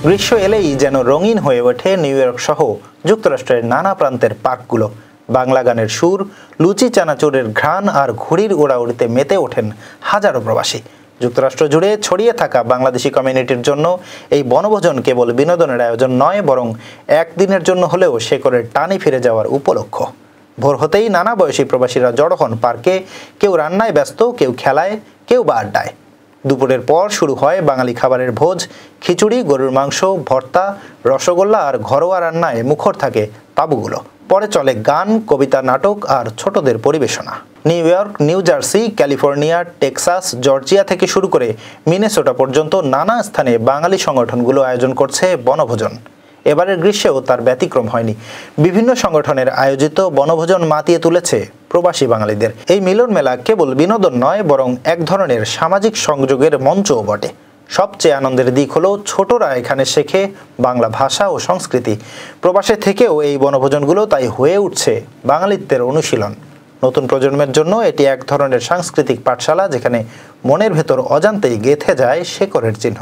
গ্রীষ্ম এলেই যেন রঙিন হয়ে ওঠে নিউ ইয়র্ক সহ যুক্তরাষ্ট্রের নানা প্রান্তের পার্কগুলো। বাংলা গানের সুর, লুচি চানাচুরের ঘ্রাণ আর ঘুড়ির ওড়াউড়িতে মেতে ওঠেন হাজারো প্রবাসী। যুক্তরাষ্ট্র জুড়ে ছড়িয়ে থাকা বাংলাদেশি কমিউনিটির জন্য এই বনভোজন কেবল বিনোদনের আয়োজন নয়, বরং একদিনের জন্য হলেও শেকড়ের টানে ফিরে যাওয়ার উপলক্ষ। ভোর হতেই নানা বয়সী প্রবাসীরা জড়ো হন পার্কে, কেউ রান্নায় ব্যস্ত, কেউ খেলায়, কেউ বা আড্ডায়। দুপুরের পর শুরু হয় বাঙালি খাবারের ভোজ। খিচুড়ি, গরুর মাংস, ভর্তা, রসগোল্লা আর ঘরোয়া রান্নায় মুখর থাকে তাঁবুগুলো। পরে চলে গান, কবিতা, নাটক আর ছোটদের পরিবেশনা। New York, new jersey, California, Texas, Georgia থেকে শুরু করে মিনেসোটা পর্যন্ত নানা স্থানে বাঙালি সংগঠনগুলো আয়োজন করছে বনভোজন। এবারের গ্রীষ্মেও তার ব্যতিক্রম হয়নি। বিভিন্ন সংগঠনের আয়োজিত বনভোজন মাতিয়ে তুলেছে প্রবাসী বাঙালিদের। এই মিলন মেলা কেবল বিনোদন নয়, বরং এক ধরনের সামাজিক সংযোগের মঞ্চও বটে। সবচেয়ে আনন্দের দিক হলো ছোটরা এখানে শেখে বাংলা ভাষা ও সংস্কৃতি। প্রবাসে থেকেও এই বনভোজনগুলো তাই হয়ে উঠছে বাঙালিত্বের অনুশীলন। নতুন প্রজন্মের জন্য এটি এক ধরনের সাংস্কৃতিক পাঠশালা, যেখানে মনের ভেতর অজান্তেই গেঁথে যায় শেকড়ের চিহ্ন।